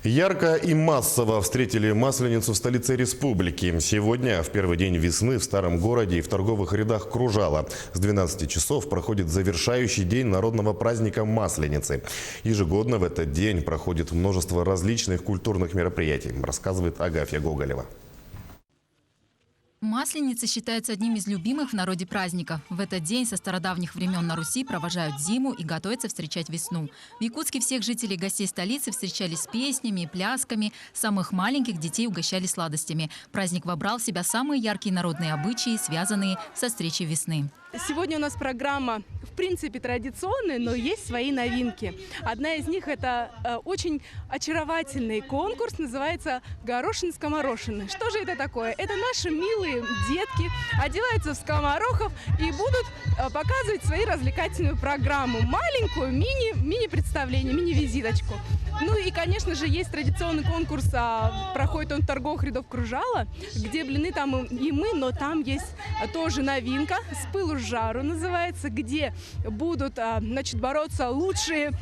Ярко и массово встретили Масленицу в столице республики. Сегодня, в первый день весны, в старом городе и в торговых рядах Кружала. С 12 часов проходит завершающий день народного праздника Масленицы. Ежегодно в этот день проходит множество различных культурных мероприятий, рассказывает Агафья Гоголева. Масленица считается одним из любимых в народе праздников. В этот день со стародавних времен на Руси провожают зиму и готовятся встречать весну. В Якутске всех жителей и гостей столицы встречали с песнями и плясками. Самых маленьких детей угощали сладостями. Праздник вобрал в себя самые яркие народные обычаи, связанные со встречей весны. Сегодня у нас программа, в принципе, традиционная, но есть свои новинки. Одна из них – это очень очаровательный конкурс, называется «Горошин-скоморошины». Что же это такое? Это наши милые детки одеваются в скоморохов и будут показывать свою развлекательную программу. Маленькую мини-представление, мини-визиточку. Ну и, конечно же, есть традиционный конкурс, проходит он в торговых рядах Кружала, где блины там и мы, но там есть тоже новинка, с пылу с жару называется, где будут, бороться лучшие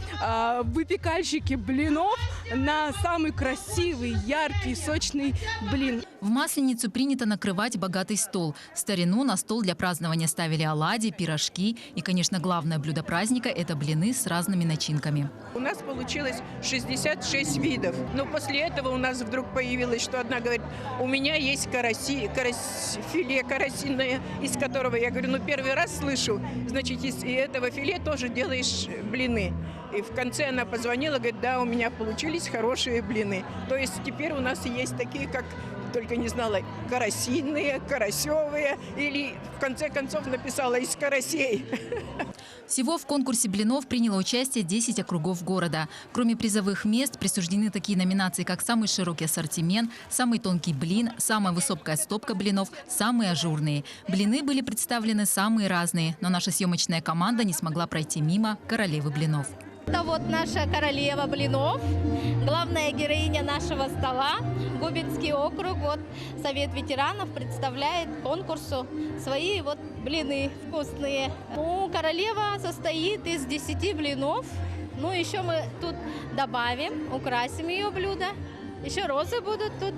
выпекальщики блинов на самый красивый, яркий, сочный блин. В Масленицу принято накрывать богатый стол. В старину на стол для празднования ставили оладьи, пирожки. И, конечно, главное блюдо праздника – это блины с разными начинками. У нас получилось 66 видов. Но после этого у нас вдруг появилось, что одна говорит, у меня есть филе карасиное, из которого, я говорю, первый раз слышу, значит, из этого филе тоже делаешь блины. И в конце она позвонила, говорит, да, у меня получились хорошие блины. То есть теперь у нас есть такие, как, только не знала, карасиные, карасевые, или в конце концов написала из карасей. Всего в конкурсе блинов приняло участие 10 округов города. Кроме призовых мест присуждены такие номинации, как самый широкий ассортимент, самый тонкий блин, самая высокая стопка блинов, самые ажурные. Блины были представлены самые разные, но наша съемочная команда не смогла пройти мимо королевы блинов. Это вот наша королева блинов, главная героиня нашего стола, Губинский округ. Вот Совет ветеранов представляет конкурсу свои вот блины вкусные. Ну, королева состоит из 10 блинов. Ну, еще мы тут добавим, украсим ее блюдо. Еще розы будут тут.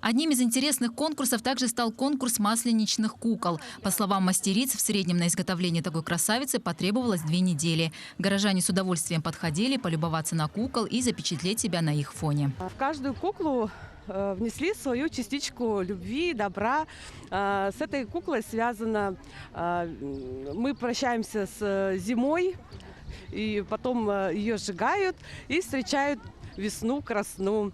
Одним из интересных конкурсов также стал конкурс масленичных кукол. По словам мастериц, в среднем на изготовление такой красавицы потребовалось 2 недели. Горожане с удовольствием подходили полюбоваться на кукол и запечатлеть себя на их фоне. В каждую куклу внесли свою частичку любви, добра. С этой куклой связано, мы прощаемся с зимой, и потом ее сжигают и встречают весну, красну.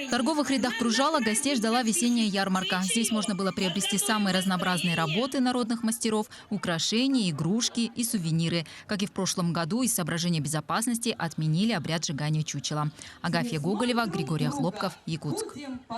В торговых рядах Кружала гостей ждала весенняя ярмарка. Здесь можно было приобрести самые разнообразные работы народных мастеров, украшения, игрушки и сувениры. Как и в прошлом году, из соображения безопасности отменили обряд сжигания чучела. Агафья Гоголева, Григорий Хлопков, Якутск.